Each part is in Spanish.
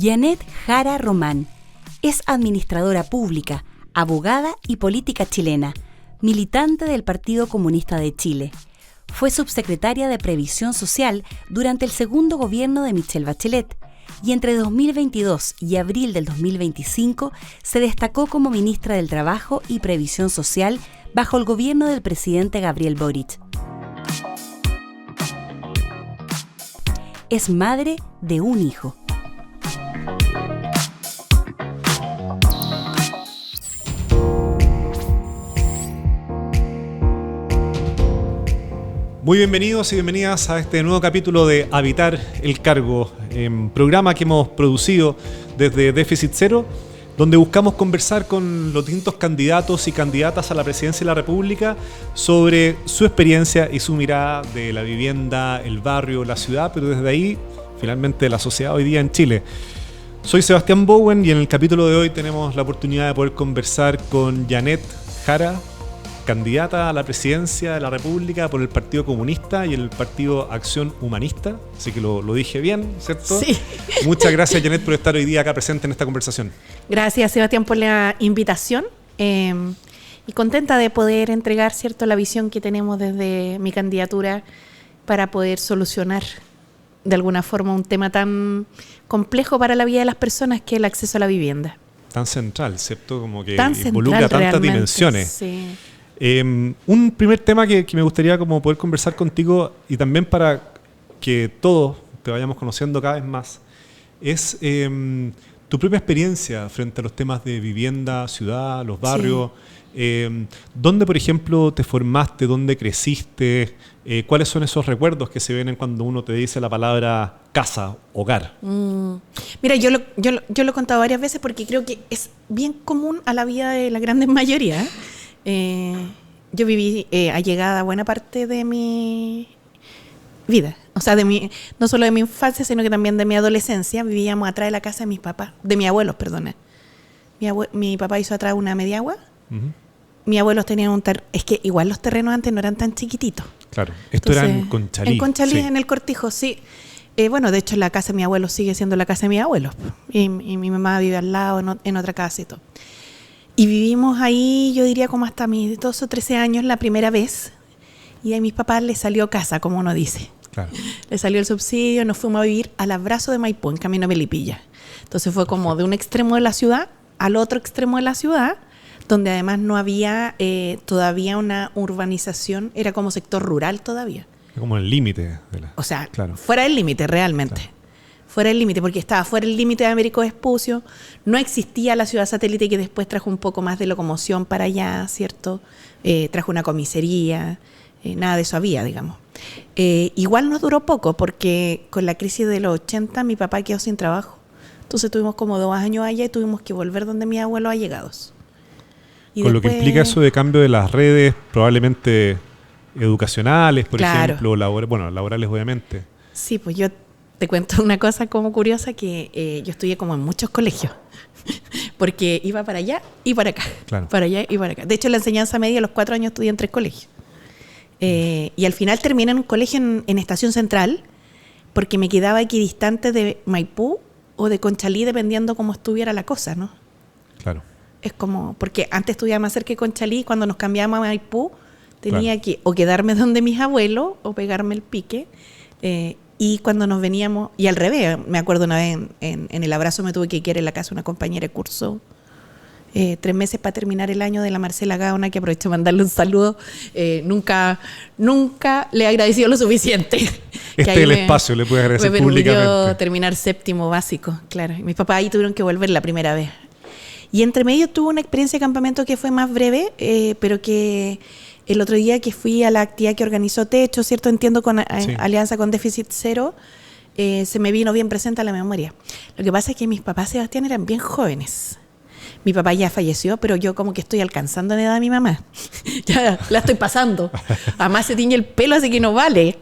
Janet Jara Román es administradora pública, abogada y política chilena, militante del Partido Comunista de Chile. Fue subsecretaria de Previsión Social durante el segundo gobierno de Michelle Bachelet y entre 2022 y abril del 2025 se destacó como ministra del Trabajo y Previsión Social bajo el gobierno del presidente Gabriel Boric. Es madre de un hijo. Muy bienvenidos y bienvenidas a este nuevo capítulo de Habitar el Cargo, programa que hemos producido desde Déficit Cero, donde buscamos conversar con los distintos candidatos y candidatas a la presidencia de la República sobre su experiencia y su mirada de la vivienda, el barrio, la ciudad, pero desde ahí, finalmente, la sociedad hoy día en Chile. Soy Sebastián Bowen y en el capítulo de hoy tenemos la oportunidad de poder conversar con Janet Jara, candidata a la presidencia de la República por el Partido Comunista y el Partido Acción Humanista. Así que lo dije bien, ¿cierto? Sí. Muchas gracias, Janet, por estar hoy día acá presente en esta conversación. Gracias, Sebastián, por la invitación. Y contenta de poder entregar, ¿cierto?, la visión que tenemos desde mi candidatura para poder solucionar de alguna forma un tema tan complejo para la vida de las personas que es el acceso a la vivienda. Tan central, ¿cierto? Como que tan involucra tantas dimensiones. Sí. Un primer tema que me gustaría como poder conversar contigo y también para que todos te vayamos conociendo cada vez más es tu propia experiencia frente a los temas de vivienda, ciudad, los barrios. Sí. ¿Dónde, por ejemplo, te formaste? ¿Dónde creciste? ¿Cuáles son esos recuerdos que se vienen cuando uno te dice la palabra casa, hogar? Mira, yo lo he contado varias veces porque creo que es bien común a la vida de la gran mayoría. Yo viví allegada buena parte de mi vida, o sea, no solo de mi infancia, sino que también de mi adolescencia. Vivíamos atrás de la casa de mis papás, de mis abuelos, perdona. Mi papá hizo atrás una mediagua. Uh-huh. Mis abuelos tenían es que igual los terrenos antes no eran tan chiquititos. Claro, esto era en Conchalí. En Conchalí, sí. En el Cortijo, sí. Bueno, de hecho la casa de mi abuelo sigue siendo la casa de mis abuelos. Y mi mamá vive al lado, en otra casa y todo. Y vivimos ahí, yo diría como hasta mis 12 o 13 años la primera vez. Y a mis papás les salió casa, como uno dice. Claro. Les salió el subsidio, nos fuimos a vivir al Abrazo de Maipú, en camino a Melipilla. Entonces fue como de un extremo de la ciudad al otro extremo de la ciudad, donde además no había todavía una urbanización, era como sector rural todavía. Como el límite. O sea, claro. Fuera del límite realmente. Claro. Fuera del límite, porque estaba fuera del límite de Américo Vespucio, no existía la ciudad satélite que después trajo un poco más de locomoción para allá, ¿cierto? Trajo una comisaría, nada de eso había, digamos. Igual nos duró poco, porque con la crisis de los 80 mi papá quedó sin trabajo. Entonces tuvimos como 2 años allá y tuvimos que volver donde mis abuelos allegados. Y con después, lo que implica eso de cambio de las redes, probablemente educacionales, por ejemplo, laborales obviamente. Sí, pues yo te cuento una cosa como curiosa, que yo estudié como en muchos colegios, porque iba para allá y para acá, claro. Para allá y para acá. De hecho, la enseñanza media, a los 4 años estudié en 3 colegios. Y al final terminé en un colegio en Estación Central, porque me quedaba equidistante de Maipú o de Conchalí, dependiendo cómo estuviera la cosa, ¿no? Claro. Es como, porque antes estudiaba más cerca de Conchalí, cuando nos cambiábamos a Maipú, tenía que o quedarme donde mis abuelos o pegarme el pique. Y cuando nos veníamos, y al revés, me acuerdo una vez en el Abrazo me tuve que quedar en la casa de una compañera de curso 3 meses para terminar el año, de la Marcela Gaona, que aprovecho de mandarle un saludo. Nunca le he agradecido lo suficiente. El espacio le puede agradecer públicamente. Me permitió terminar 7º básico, claro. Y mis papás ahí tuvieron que volver la primera vez. Y entre medio tuve una experiencia de campamento que fue más breve, pero que el otro día que fui a la actividad que organizó Techo, ¿cierto? Entiendo, con sí. Alianza con Déficit Cero, se me vino bien presente a la memoria. Lo que pasa es que mis papás, Sebastián, eran bien jóvenes. Mi papá ya falleció, pero yo como que estoy alcanzando la edad de mi mamá. Ya la estoy pasando. Además se tiñe el pelo, así que no vale.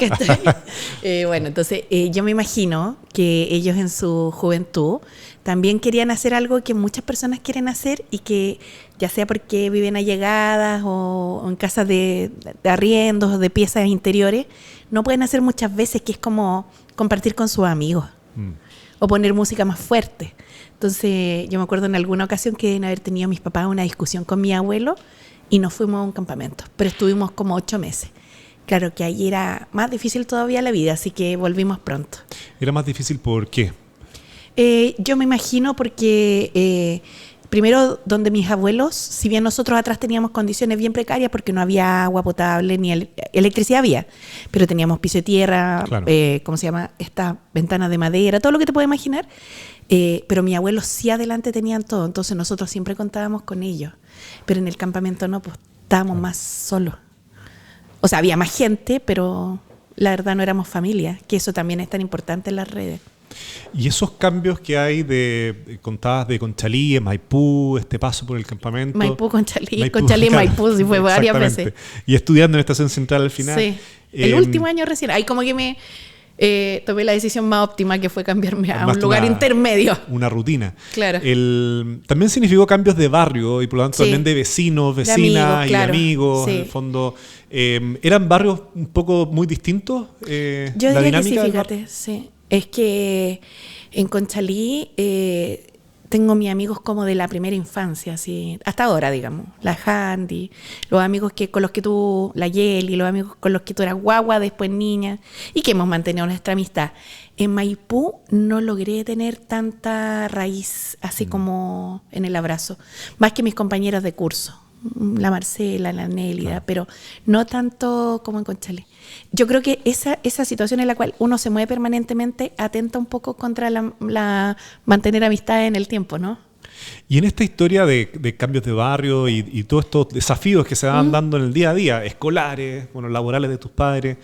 Bueno, entonces yo me imagino que ellos en su juventud también querían hacer algo que muchas personas quieren hacer, y que ya sea porque viven allegadas o en casas de arriendos o de piezas interiores, no pueden hacer muchas veces, que es como compartir con sus amigos. o poner música más fuerte. Entonces yo me acuerdo en alguna ocasión que deben haber tenido mis papás una discusión con mi abuelo y nos fuimos a un campamento, pero estuvimos como 8 meses. Claro que ahí era más difícil todavía la vida, así que volvimos pronto. ¿Era más difícil por qué? Yo me imagino porque primero donde mis abuelos, si bien nosotros atrás teníamos condiciones bien precarias porque no había agua potable ni electricidad había, pero teníamos piso de tierra, Claro. ¿cómo se llama? Estas ventanas de madera, todo lo que te puedes imaginar. Pero mis abuelos sí adelante tenían todo, entonces nosotros siempre contábamos con ellos. Pero en el campamento no, pues estábamos más solos. O sea, había más gente, pero la verdad no éramos familia, que eso también es tan importante en las redes. Y esos cambios que hay contadas de Conchalí, en Maipú, este paso por el campamento. Maipú, Conchalí, Maipú, sí fue varias exactamente. veces. Y estudiando en Estación Central al final. Sí, el último año recién. Ahí como que me tomé la decisión más óptima, que fue cambiarme a un lugar intermedio. Una rutina. Claro. También significó cambios de barrio y por lo tanto Sí. también de vecinos, De vecinas amigos, y claro. de amigos. Sí. En el fondo, ¿eran barrios un poco muy distintos? Yo la diría que sí, dinámica del fíjate, sí. Es que en Conchalí tengo mis amigos como de la primera infancia, así, hasta ahora, digamos. La Handy, los amigos con los que tú, la Yeli, los amigos con los que tú eras guagua, después niña, y que hemos mantenido nuestra amistad. En Maipú no logré tener tanta raíz, así como en el abrazo, más que mis compañeras de curso. La Marcela, la Nélida, pero no tanto como en Conchalí. Yo creo que esa situación en la cual uno se mueve permanentemente atenta un poco contra la mantener amistad en el tiempo, ¿no? Y en esta historia de cambios de barrio y todos estos desafíos que se van dando en el día a día, escolares, bueno, laborales de tus padres,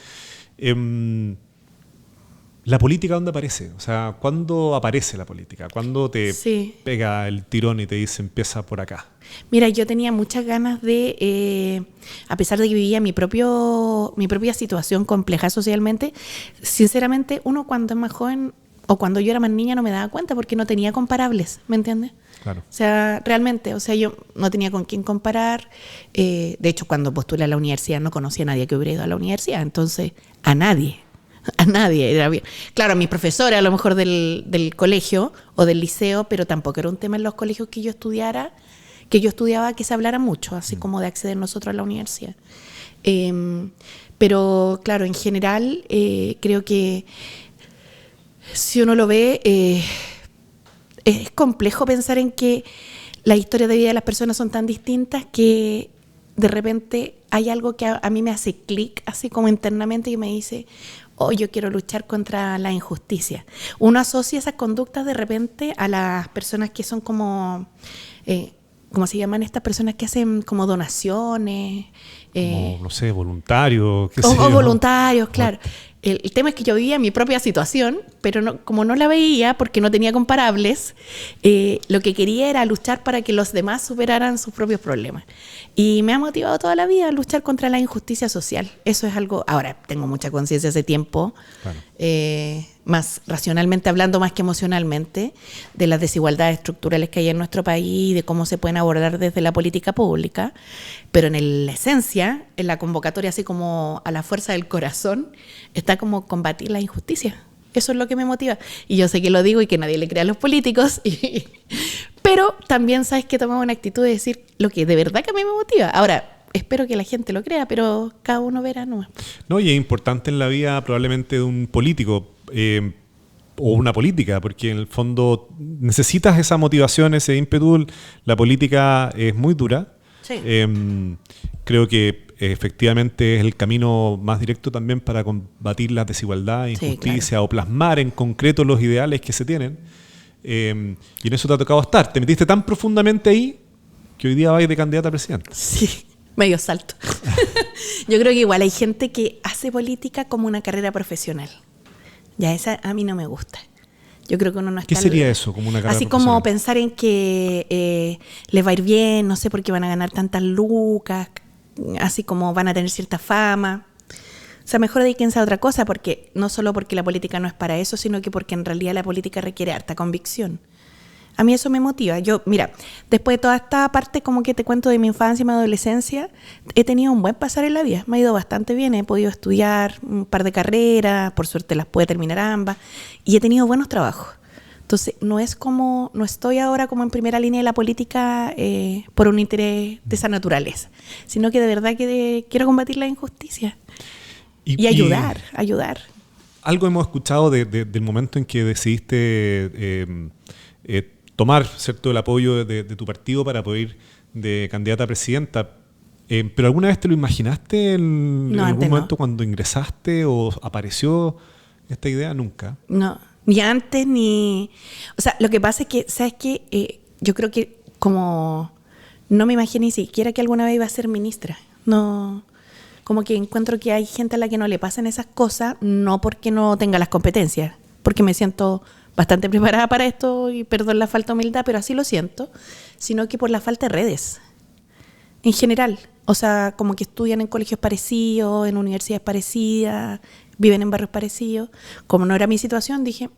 ¿la política dónde aparece? O sea, ¿cuándo aparece la política? ¿Cuándo te pega el tirón y te dice empieza por acá? Mira, yo tenía muchas ganas de, a pesar de que vivía mi propia situación compleja socialmente, sinceramente uno cuando es más joven o cuando yo era más niña no me daba cuenta porque no tenía comparables, ¿me entiendes? Claro. O sea, realmente, o sea, yo no tenía con quién comparar. De hecho, cuando postulé a la universidad no conocía a nadie que hubiera ido a la universidad, entonces a nadie. Era bien. Claro, a mis profesores a lo mejor del colegio o del liceo, pero tampoco era un tema en los colegios que yo estudiaba que se hablara mucho, así como de acceder nosotros a la universidad. Pero claro, en general creo que si uno lo ve, es complejo pensar en que las historias de vida de las personas son tan distintas que de repente hay algo que a mí me hace clic, así como internamente, y me dice, oh, yo quiero luchar contra la injusticia. Uno asocia esas conductas de repente a las personas que son como, ¿cómo se llaman estas personas que hacen como donaciones? Como, no sé, voluntarios. O voluntarios, claro. El tema es que yo vivía mi propia situación, pero como no la veía porque no tenía comparables, lo que quería era luchar para que los demás superaran sus propios problemas. Y me ha motivado toda la vida a luchar contra la injusticia social. Eso es algo, ahora tengo mucha conciencia hace tiempo, claro. Más racionalmente hablando, más que emocionalmente, de las desigualdades estructurales que hay en nuestro país y de cómo se pueden abordar desde la política pública. Pero en la esencia, en la convocatoria, así como a la fuerza del corazón, está como combatir la injusticia. Eso es lo que me motiva. Y yo sé que lo digo y que nadie le crea a los políticos. Pero también sabes que tomamos una actitud de decir lo que de verdad que a mí me motiva. Ahora, espero que la gente lo crea, pero cada uno verá nomás. No, y es importante en la vida probablemente de un político o una política, porque en el fondo necesitas esa motivación, ese ímpetu. La política es muy dura. Sí. Creo que efectivamente es el camino más directo también para combatir la desigualdad, injusticia, sí, claro, o plasmar en concreto los ideales que se tienen. Y en eso te ha tocado estar. Te metiste tan profundamente ahí que hoy día vais de candidata a presidente. Sí, medio salto. Yo creo que igual hay gente que hace política como una carrera profesional. Ya esa a mí no me gusta. Yo creo que uno no está... ¿Qué sería eso, como una carrera así profesional? como pensar en que les va a ir bien, no sé por qué van a ganar tantas lucas, así como van a tener cierta fama. O sea, mejor dedíquense a otra cosa, porque no solo porque la política no es para eso, sino que porque en realidad la política requiere harta convicción. A mí eso me motiva. Yo, mira, después de toda esta parte como que te cuento de mi infancia y mi adolescencia, he tenido un buen pasar en la vida. Me ha ido bastante bien. He podido estudiar un par de carreras, por suerte las pude terminar ambas, y he tenido buenos trabajos. Entonces, no estoy ahora como en primera línea de la política por un interés de esa naturaleza, sino que de verdad que quiero combatir la injusticia y ayudar. Algo hemos escuchado del momento en que decidiste tomar, ¿cierto?, el apoyo de tu partido para poder ir de candidata a presidenta. ¿Pero alguna vez te lo imaginaste en algún momento cuando ingresaste o apareció esta idea? Nunca. No. Ni antes, ni... O sea, lo que pasa es que, ¿sabes qué? Yo creo que como no me imaginé ni siquiera que alguna vez iba a ser ministra. No, como que encuentro que hay gente a la que no le pasan esas cosas, no porque no tenga las competencias, porque me siento bastante preparada para esto y perdón la falta de humildad, pero así lo siento, sino que por la falta de redes, en general. O sea, como que estudian en colegios parecidos, en universidades parecidas, viven en barrios parecidos. Como no era mi situación, dije,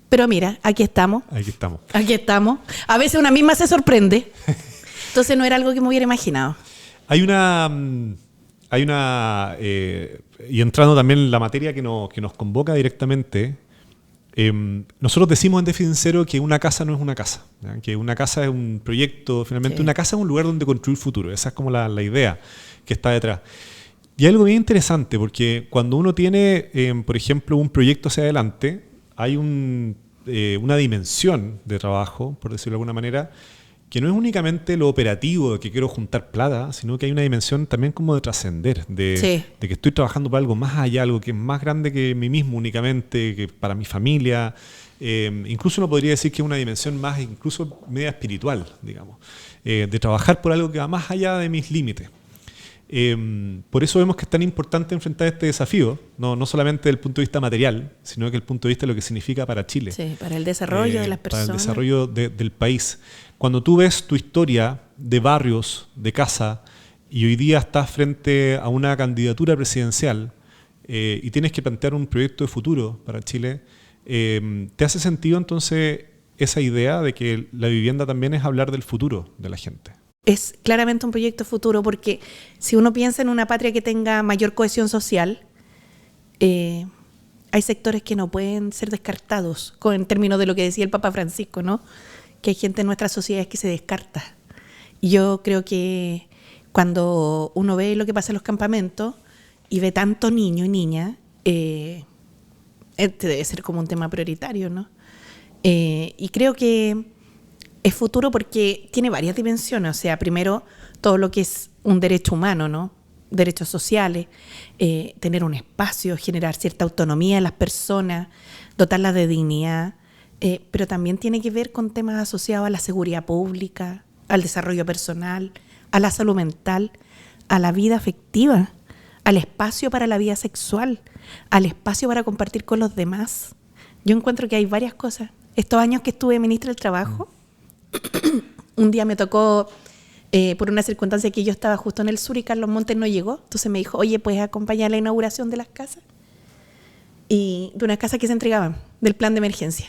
pero mira, aquí estamos. A veces una misma se sorprende. Entonces no era algo que me hubiera imaginado. Hay una y entrando también en la materia que nos convoca directamente, nosotros decimos en Déficit Cero que una casa no es una casa, ¿ya? Que una casa es un proyecto, finalmente una casa es un lugar donde construir futuro. Esa es como la idea que está detrás. Y hay algo bien interesante, porque cuando uno tiene, por ejemplo, un proyecto hacia adelante, hay una dimensión de trabajo, por decirlo de alguna manera, que no es únicamente lo operativo de que quiero juntar plata, sino que hay una dimensión también como de trascender, de que estoy trabajando para algo más allá, algo que es más grande que mí mismo únicamente, que para mi familia. Incluso uno podría decir que es una dimensión más, incluso media espiritual, digamos, de trabajar por algo que va más allá de mis límites. Por eso vemos que es tan importante enfrentar este desafío, no solamente desde el punto de vista material, sino que el punto de vista de lo que significa para Chile. Sí, para el desarrollo de las personas. Para el desarrollo del país. Cuando tú ves tu historia de barrios, de casa, y hoy día estás frente a una candidatura presidencial y tienes que plantear un proyecto de futuro para Chile, ¿te hace sentido entonces esa idea de que la vivienda también es hablar del futuro de la gente? Es claramente un proyecto futuro, porque si uno piensa en una patria que tenga mayor cohesión social, hay sectores que no pueden ser descartados, en términos de lo que decía el Papa Francisco, ¿no? Que hay gente en nuestras sociedades que se descarta. Y yo creo que cuando uno ve lo que pasa en los campamentos y ve tanto niño y niña, este debe ser como un tema prioritario, ¿no? Y creo que es futuro porque tiene varias dimensiones. O sea, primero, todo lo que es un derecho humano, ¿no? Derechos sociales, tener un espacio, generar cierta autonomía en las personas, dotarlas de dignidad, pero también tiene que ver con temas asociados a la seguridad pública, al desarrollo personal, a la salud mental, a la vida afectiva, al espacio para la vida sexual, al espacio para compartir con los demás. Yo encuentro que hay varias cosas. Estos años que estuve ministra del Trabajo, un día me tocó, por una circunstancia que yo estaba justo en el sur y Carlos Montes no llegó, entonces me dijo, oye, ¿puedes acompañar la inauguración de las casas? Y de unas casas que se entregaban, del plan de emergencia.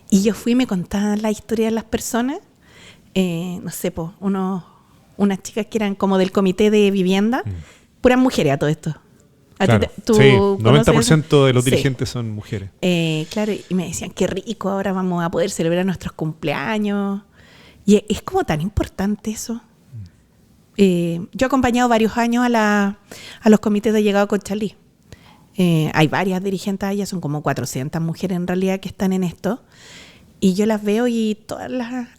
Y yo fui y me contaban la historia de las personas, no sé, unas chicas que eran como del comité de vivienda, puras mujeres a todo esto. Claro, sí, 90% de los dirigentes son mujeres. Claro, y me decían, qué rico, ahora vamos a poder celebrar nuestros cumpleaños. Y es como tan importante eso. Yo he acompañado varios años a los comités de llegado a Conchalí. Hay varias dirigentes allá, son como 400 mujeres en realidad que están en esto. Y yo las veo y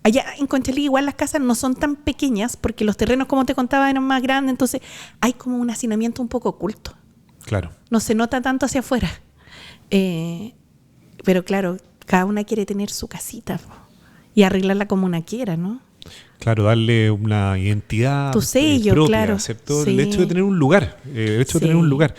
allá en Conchalí igual las casas no son tan pequeñas porque los terrenos, como te contaba, eran más grandes. Entonces hay como un hacinamiento un poco oculto. Claro. No se nota tanto hacia afuera. Pero claro, cada una quiere tener su casita y arreglarla como una quiera, ¿no? Claro, darle una identidad tu sello, propia, claro. ¿cierto? Sí. El hecho de tener un lugar, de tener un lugar.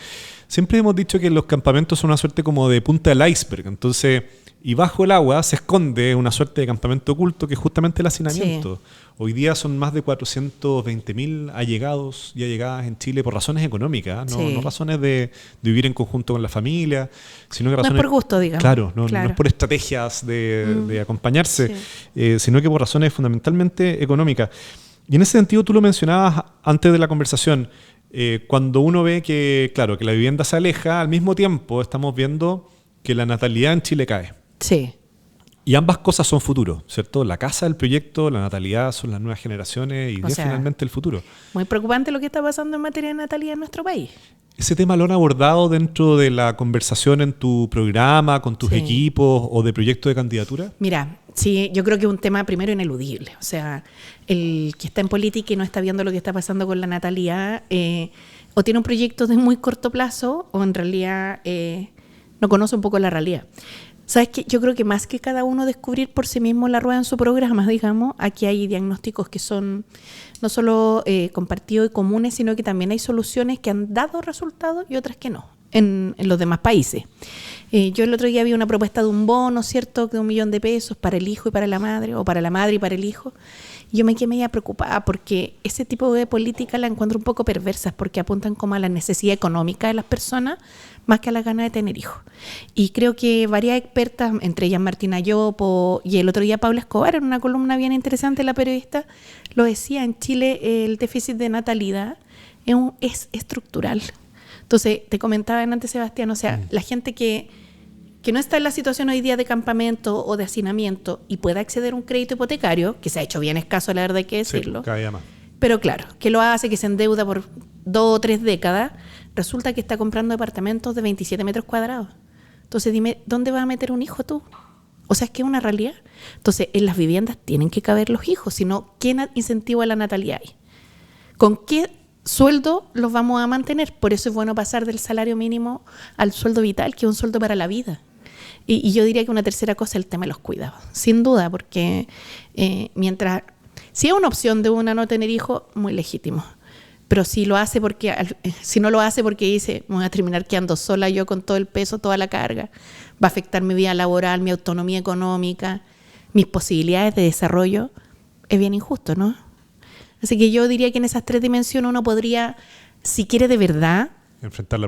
Siempre hemos dicho que los campamentos son una suerte como de punta del iceberg, entonces, y bajo el agua se esconde una suerte de campamento oculto que es justamente el hacinamiento. Sí. Hoy día son más de 420.000 allegados y allegadas en Chile por razones económicas, no razones de vivir en conjunto con la familia, sino que razones... No es por gusto, digamos. Claro, no es por estrategias de acompañarse, sino que por razones fundamentalmente económicas. Y en ese sentido tú lo mencionabas antes de la conversación, cuando uno ve que, claro, que la vivienda se aleja, al mismo tiempo estamos viendo que la natalidad en Chile cae. Sí. Y ambas cosas son futuro, ¿cierto? La casa del proyecto, la natalidad son las nuevas generaciones y finalmente el futuro. Muy preocupante lo que está pasando en materia de natalidad en nuestro país. ¿Ese tema lo han abordado dentro de la conversación en tu programa, con tus equipos o de proyectos de candidatura? Mira, sí, yo creo que es un tema primero ineludible. O sea, el que está en política y no está viendo lo que está pasando con la natalidad, o tiene un proyecto de muy corto plazo o en realidad no conoce un poco la realidad. ¿Sabes qué? Yo creo que más que cada uno descubrir por sí mismo la rueda en su programa, digamos, aquí hay diagnósticos que son no solo compartidos y comunes, sino que también hay soluciones que han dado resultados y otras que no en los demás países. Yo el otro día vi una propuesta de un bono, ¿cierto?, de $1.000.000 para el hijo y para la madre, o para la madre y para el hijo. Y yo me quedé media preocupada porque ese tipo de política la encuentro un poco perversas porque apuntan como a la necesidad económica de las personas más que a la gana de tener hijos. Y creo que varias expertas, entre ellas Martina Yopo y el otro día Paula Escobar, en una columna bien interesante, la periodista, lo decía, en Chile el déficit de natalidad es estructural. Entonces, te comentaba antes, Sebastián, o sea, la gente que no está en la situación hoy día de campamento o de hacinamiento y pueda acceder a un crédito hipotecario, que se ha hecho bien escaso, la verdad hay que decirlo. Sí, cada día más. Pero claro, que lo hace, que se endeuda por 2 o 3 décadas, resulta que está comprando departamentos de 27 metros cuadrados. Entonces dime, ¿dónde vas a meter un hijo tú? O sea, es que es una realidad. Entonces, en las viviendas tienen que caber los hijos, sino ¿qué incentivo a la natalidad hay? ¿Con qué sueldo los vamos a mantener? Por eso es bueno pasar del salario mínimo al sueldo vital, que es un sueldo para la vida. Y yo diría que una tercera cosa es el tema de los cuidados, sin duda, porque mientras... Si es una opción de una no tener hijos, muy legítimo. Pero si no lo hace porque dice, me voy a terminar quedando sola yo con todo el peso, toda la carga, va a afectar mi vida laboral, mi autonomía económica, mis posibilidades de desarrollo, es bien injusto, ¿no? Así que yo diría que en esas 3 dimensiones uno podría, si quiere de verdad, enfrentar la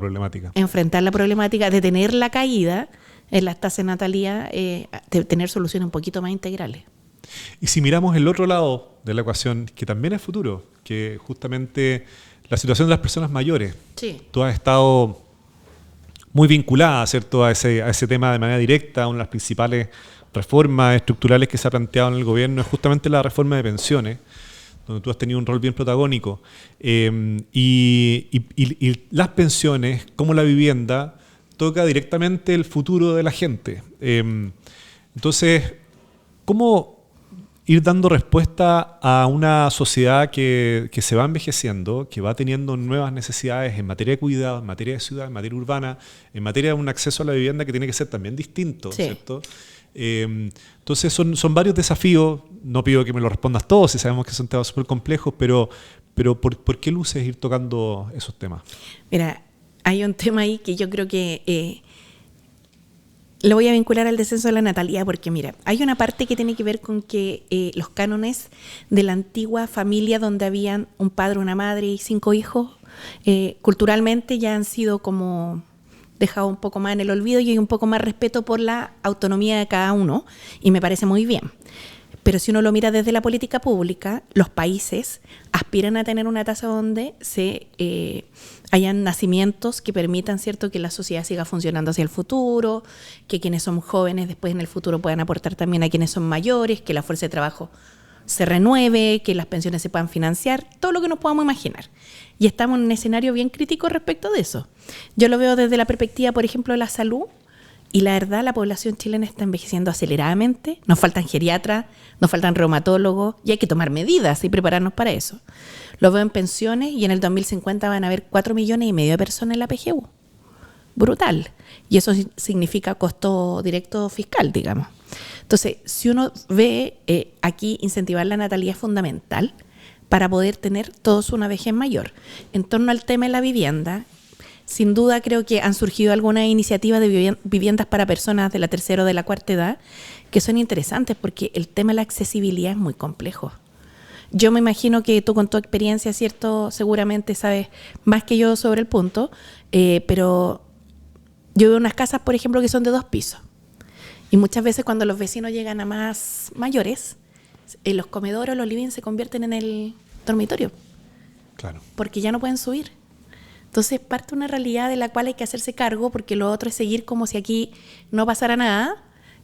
problemática, detener la caída en las tasas de natalidad, de tener soluciones un poquito más integrales. Y si miramos el otro lado de la ecuación, que también es futuro, que justamente la situación de las personas mayores, sí. Tú has estado muy vinculada, ¿cierto?, a ese tema de manera directa. Una de las principales reformas estructurales que se ha planteado en el gobierno es justamente la reforma de pensiones, donde tú has tenido un rol bien protagónico. Y las pensiones, como la vivienda, toca directamente el futuro de la gente. Entonces, ¿cómo ir dando respuesta a una sociedad que se va envejeciendo, que va teniendo nuevas necesidades en materia de cuidado, en materia de ciudad, en materia urbana, en materia de un acceso a la vivienda que tiene que ser también distinto, sí. ¿cierto? Entonces son varios desafíos. No pido que me lo respondas todos, si sabemos que son temas súper complejos, pero ¿por qué luces ir tocando esos temas? Mira, hay un tema ahí que yo creo que lo voy a vincular al descenso de la natalidad, porque mira, hay una parte que tiene que ver con que los cánones de la antigua familia donde habían un padre, una madre y 5 hijos, culturalmente ya han sido como dejado un poco más en el olvido y hay un poco más respeto por la autonomía de cada uno, y me parece muy bien. Pero si uno lo mira desde la política pública, los países aspiran a tener una tasa donde hayan nacimientos que permitan, ¿cierto?, que la sociedad siga funcionando hacia el futuro, que quienes son jóvenes después en el futuro puedan aportar también a quienes son mayores, que la fuerza de trabajo se renueve, que las pensiones se puedan financiar, todo lo que nos podamos imaginar. Y estamos en un escenario bien crítico respecto de eso. Yo lo veo desde la perspectiva, por ejemplo, de la salud. Y la verdad, la población chilena está envejeciendo aceleradamente. Nos faltan geriatras, nos faltan reumatólogos y hay que tomar medidas y prepararnos para eso. Lo veo en pensiones y en el 2050 van a haber 4,5 millones de personas en la PGU. Brutal. Y eso significa costo directo fiscal, digamos. Entonces, si uno ve aquí, incentivar la natalidad es fundamental para poder tener todos una vejez mayor. En torno al tema de la vivienda, sin duda creo que han surgido algunas iniciativas de viviendas para personas de la tercera o de la cuarta edad que son interesantes porque el tema de la accesibilidad es muy complejo. Yo me imagino que tú con tu experiencia, ¿cierto?, seguramente sabes más que yo sobre el punto, pero yo veo unas casas, por ejemplo, que son de 2 pisos. Y muchas veces cuando los vecinos llegan a más mayores, los comedores o los living se convierten en el dormitorio. Claro. Porque ya no pueden subir. Entonces parte de una realidad de la cual hay que hacerse cargo porque lo otro es seguir como si aquí no pasara nada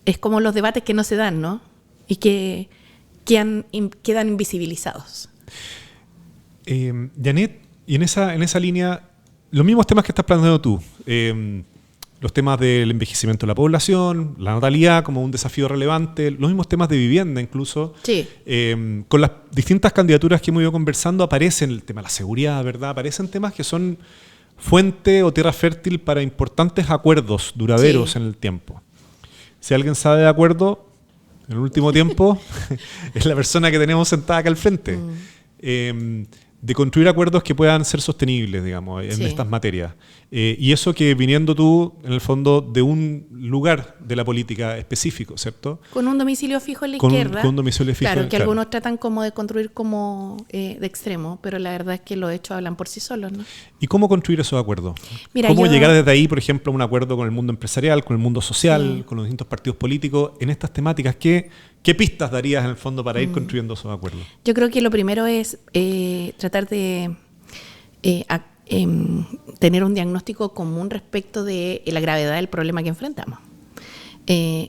es como los debates que no se dan, ¿no? Y que quedan invisibilizados. Janet, y en esa línea, los mismos temas que estás planteando tú, los temas del envejecimiento de la población, la natalidad como un desafío relevante, los mismos temas de vivienda incluso. Sí. Con las distintas candidaturas que hemos ido conversando aparecen el tema de la seguridad, ¿verdad? Aparecen temas que son fuente o tierra fértil para importantes acuerdos duraderos en el tiempo. Si alguien sabe de acuerdo, en el último tiempo, es la persona que tenemos sentada acá al frente. De construir acuerdos que puedan ser sostenibles, digamos, en estas materias. Y eso que viniendo tú, en el fondo, de un lugar de la política específico, ¿cierto? Con un domicilio fijo en la izquierda. Con un domicilio fijo. Claro, que algunos tratan como de construir como de extremo, pero la verdad es que los hechos hablan por sí solos, ¿no? ¿Y cómo construir esos acuerdos? Mira, ¿Cómo llegar desde ahí, por ejemplo, a un acuerdo con el mundo empresarial, con el mundo social, con los distintos partidos políticos en estas temáticas? ¿Qué pistas darías en el fondo para ir construyendo esos acuerdos? Yo creo que lo primero es tratar de tener un diagnóstico común respecto de la gravedad del problema que enfrentamos.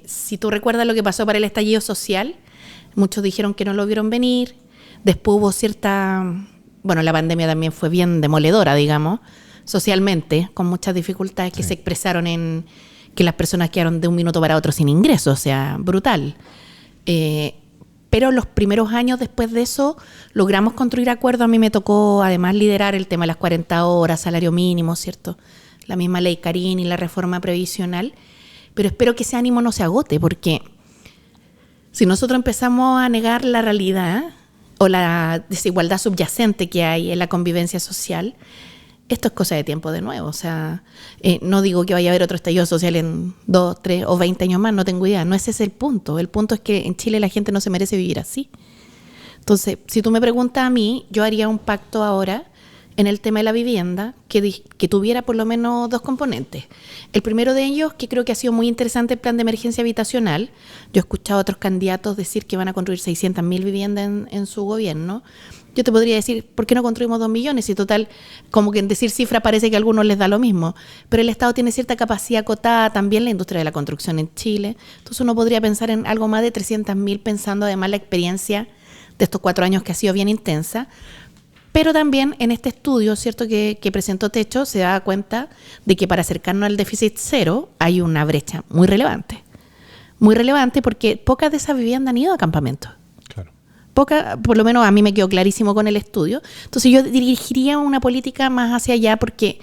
Si tú recuerdas lo que pasó para el estallido social, muchos dijeron que no lo vieron venir, después hubo la pandemia también fue bien demoledora, digamos, socialmente, con muchas dificultades que se expresaron en que las personas quedaron de un minuto para otro sin ingresos, o sea, brutal. Pero los primeros años después de eso logramos construir acuerdos. A mí me tocó además liderar el tema de las 40 horas, salario mínimo, ¿cierto? La misma ley Carini y la reforma previsional. Pero espero que ese ánimo no se agote, porque si nosotros empezamos a negar la realidad o la desigualdad subyacente que hay en la convivencia social, esto es cosa de tiempo de nuevo. O sea, no digo que vaya a haber otro estallido social en 2, 3 o 20 años más, no tengo idea. No ese es el punto. El punto es que en Chile la gente no se merece vivir así. Entonces, si tú me preguntas a mí, yo haría un pacto ahora en el tema de la vivienda que tuviera por lo menos 2 componentes. El primero de ellos, que creo que ha sido muy interesante, el plan de emergencia habitacional. Yo he escuchado a otros candidatos decir que van a construir 600.000 viviendas en su gobierno. Yo te podría decir, ¿por qué no construimos 2 millones? Y total, como que en decir cifra parece que a algunos les da lo mismo. Pero el Estado tiene cierta capacidad acotada, también la industria de la construcción en Chile. Entonces uno podría pensar en algo más de 300.000, pensando además la experiencia de estos 4 años que ha sido bien intensa. Pero también en este estudio, ¿cierto?, que presentó Techo, se da cuenta de que para acercarnos al déficit cero hay una brecha muy relevante. Muy relevante porque pocas de esas viviendas han ido a campamentos. Por lo menos a mí me quedó clarísimo con el estudio. Entonces yo dirigiría una política más hacia allá, porque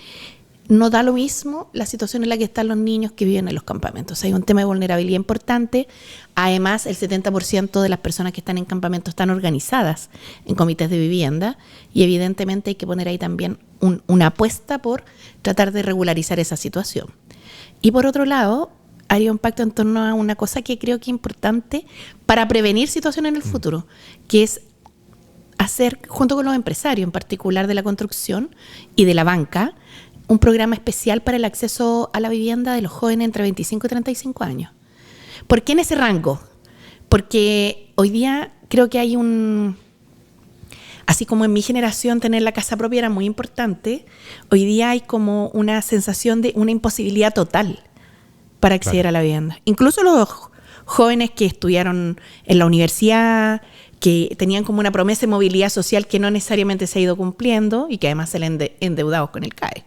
no da lo mismo la situación en la que están los niños que viven en los campamentos. Hay un tema de vulnerabilidad importante. Además, el 70% de las personas que están en campamentos están organizadas en comités de vivienda, y evidentemente hay que poner ahí también una apuesta por tratar de regularizar esa situación. Y por otro lado, haría un pacto en torno a una cosa que creo que es importante para prevenir situaciones en el futuro, que es hacer, junto con los empresarios, en particular de la construcción y de la banca, un programa especial para el acceso a la vivienda de los jóvenes entre 25 y 35 años. ¿Por qué en ese rango? Porque hoy día creo que hay así como en mi generación tener la casa propia era muy importante, hoy día hay como una sensación de una imposibilidad total para acceder a la vivienda. Incluso los jóvenes que estudiaron en la universidad, que tenían como una promesa de movilidad social que no necesariamente se ha ido cumpliendo y que además se ven endeudados con el CAE.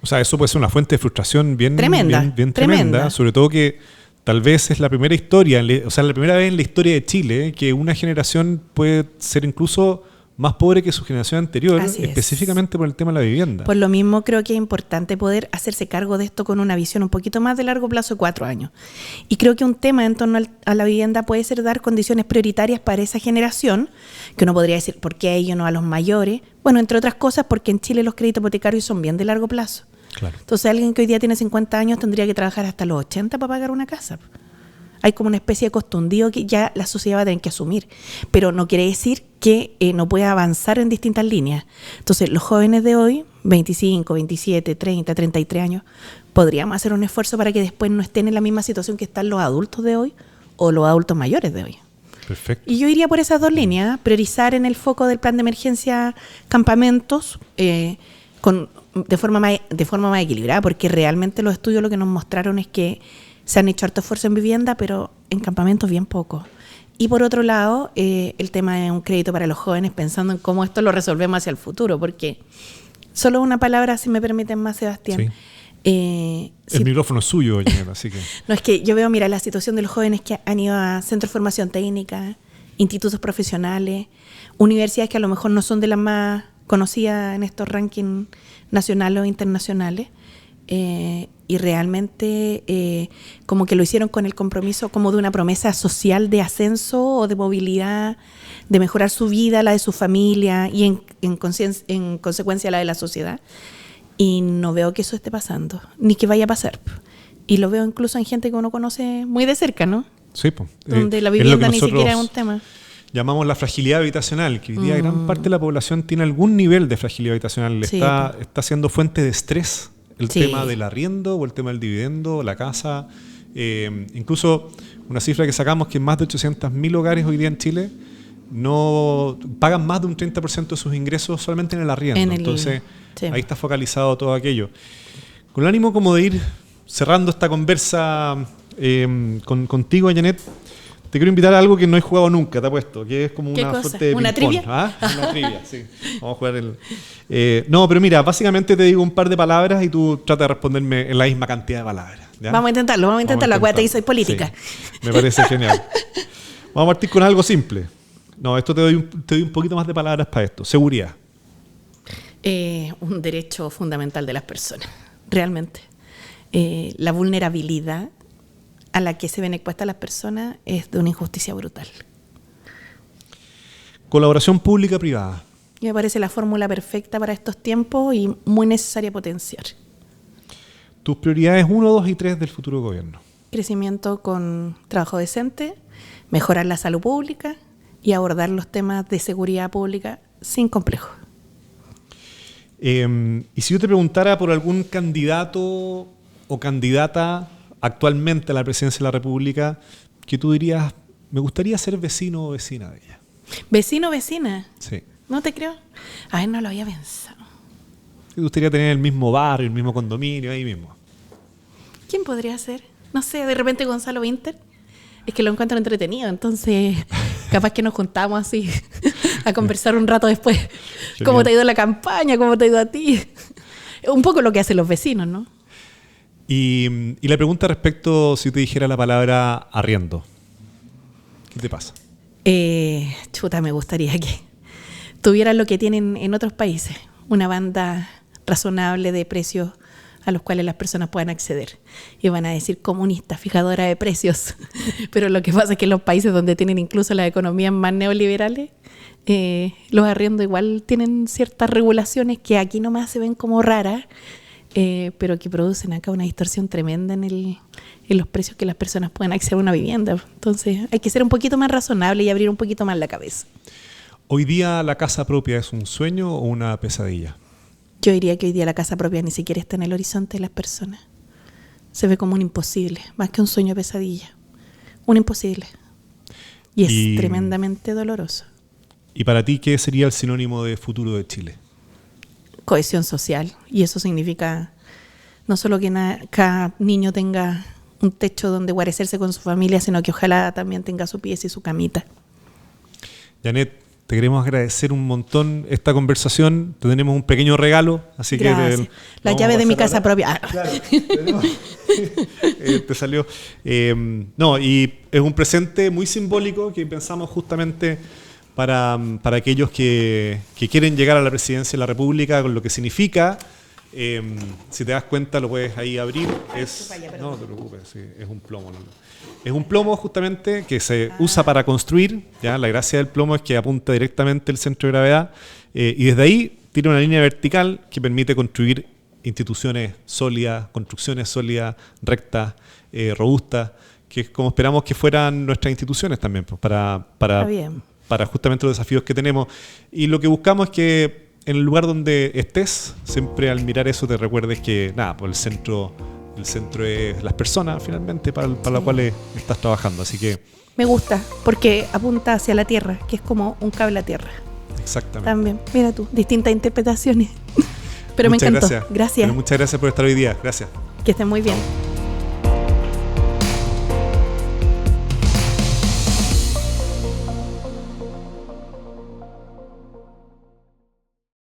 O sea, eso puede ser una fuente de frustración bien tremenda. Sobre todo que tal vez es la primera historia, la primera vez en la historia de Chile que una generación puede ser incluso más pobre que su generación anterior, específicamente por el tema de la vivienda. Por lo mismo creo que es importante poder hacerse cargo de esto con una visión un poquito más de largo plazo, 4 años. Y creo que un tema en torno a la vivienda puede ser dar condiciones prioritarias para esa generación, que uno podría decir, ¿por qué a ellos no a los mayores? Bueno, entre otras cosas, porque en Chile los créditos hipotecarios son bien de largo plazo. Claro. Entonces alguien que hoy día tiene 50 años tendría que trabajar hasta los 80 para pagar una casa. Hay como una especie de costundido que ya la sociedad va a tener que asumir, pero no quiere decir que no pueda avanzar en distintas líneas. Entonces los jóvenes de hoy, 25, 27, 30, 33 años, podríamos hacer un esfuerzo para que después no estén en la misma situación que están los adultos de hoy o los adultos mayores de hoy. Perfecto. Y yo iría por esas 2 líneas, priorizar en el foco del plan de emergencia campamentos, de forma más equilibrada, porque realmente los estudios lo que nos mostraron es que Se han hecho harto esfuerzo en vivienda, pero en campamentos bien poco. Y por otro lado, el tema de un crédito para los jóvenes, pensando en cómo esto lo resolvemos hacia el futuro, porque solo una palabra, si me permiten más, Sebastián. Sí. El micrófono es suyo, Janet, así que... No, es que yo veo, mira, la situación de los jóvenes que han ido a centros de formación técnica, institutos profesionales, universidades que a lo mejor no son de las más conocidas en estos rankings nacionales o internacionales, y realmente como que lo hicieron con el compromiso como de una promesa social de ascenso o de movilidad, de mejorar su vida, la de su familia y en consecuencia la de la sociedad. Y no veo que eso esté pasando, ni que vaya a pasar. Y lo veo incluso en gente que uno conoce muy de cerca, ¿no? Sí, pues. Donde la vivienda ni siquiera es un tema. Llamamos la fragilidad habitacional, que hoy día gran parte de la población tiene algún nivel de fragilidad habitacional. Sí, está siendo fuente de estrés el Sí. tema del arriendo o el tema del dividendo, la casa. Incluso una cifra que sacamos que más de 800.000 hogares hoy día en Chile no pagan más de un 30% de sus ingresos solamente en el arriendo. Entonces, sí. Ahí está focalizado todo aquello. Con el ánimo como de ir cerrando esta conversa contigo, Janet, te quiero invitar a algo que no he jugado nunca, te apuesto, que es como ¿Qué una cosa? suerte de ¿Una ping-pong. trivia? ¿Ah? Una trivia, sí. Vamos a jugar no, pero mira, básicamente te digo un par de palabras y tú trata de responderme en la misma cantidad de palabras. ¿ya? Vamos a intentarlo. Acuérdate que soy política. Sí, me parece genial. Vamos a partir con algo simple. No, esto te doy un poquito más de palabras para esto. Seguridad. Un derecho fundamental de las personas, realmente. La vulnerabilidad a la que se ven expuestas las personas es de una injusticia brutal. Colaboración pública-privada. Me parece la fórmula perfecta para estos tiempos y muy necesaria potenciar. Tus prioridades 1, 2 y 3 del futuro gobierno. Crecimiento con trabajo decente, mejorar la salud pública y abordar los temas de seguridad pública sin complejos. Y si yo te preguntara por algún candidato o candidata actualmente a la presidencia de la República, que tú dirías, me gustaría ser vecino o vecina de ella. ¿Vecino o vecina? Sí. ¿No te creo? A ver, no lo había pensado. ¿Te gustaría tener el mismo barrio, el mismo condominio, ahí mismo? ¿Quién podría ser? No sé, de repente Gonzalo Winter. Es que lo encuentro entretenido, entonces capaz que nos juntamos así a conversar un rato después. Genial. ¿Cómo te ha ido la campaña? ¿Cómo te ha ido a ti? Un poco lo que hacen los vecinos, ¿no? Y la pregunta respecto, si te dijera la palabra arriendo, ¿qué te pasa? Chuta, me gustaría que tuvieran lo que tienen en otros países, una banda razonable de precios a los cuales las personas puedan acceder. Y van a decir comunista, fijadora de precios. Pero lo que pasa es que en los países donde tienen incluso las economías más neoliberales, los arriendos igual tienen ciertas regulaciones que aquí nomás se ven como raras, pero que producen acá una distorsión tremenda en los precios que las personas pueden acceder a una vivienda. Entonces hay que ser un poquito más razonable y abrir un poquito más la cabeza. ¿Hoy día la casa propia es un sueño o una pesadilla? Yo diría que hoy día la casa propia ni siquiera está en el horizonte de las personas. Se ve como un imposible, más que un sueño pesadilla. Un imposible. Y es tremendamente doloroso. ¿Y para ti qué sería el sinónimo de futuro de Chile? Cohesión social. Y eso significa no solo que cada niño tenga un techo donde guarecerse con su familia, sino que ojalá también tenga su pieza y su camita. Janet, te queremos agradecer un montón esta conversación. Te tenemos un pequeño regalo, así Gracias. que... La llave de mi casa propia. Claro, te salió. No, y es un presente muy simbólico que pensamos justamente para aquellos que quieren llegar a la presidencia de la República, con lo que significa. Si te das cuenta, lo puedes ahí abrir. No te preocupes, sí, es un plomo. No. Es un plomo justamente que se usa para construir. ¿Ya? La gracia del plomo es que apunta directamente el centro de gravedad y desde ahí tiene una línea vertical que permite construir instituciones sólidas, construcciones sólidas, rectas, robustas, que es como esperamos que fueran nuestras instituciones también, pues, para justamente los desafíos que tenemos. Y lo que buscamos es que en el lugar donde estés, siempre al mirar eso te recuerdes que nada, pues el centro es las personas finalmente para las cuales estás trabajando. Así que me gusta, porque apunta hacia la tierra, que es como un cable a tierra. Exactamente. También, mira tú, distintas interpretaciones. Pero muchas me encantó. Gracias. Pero muchas gracias por estar hoy día. Gracias. Que estén muy bien.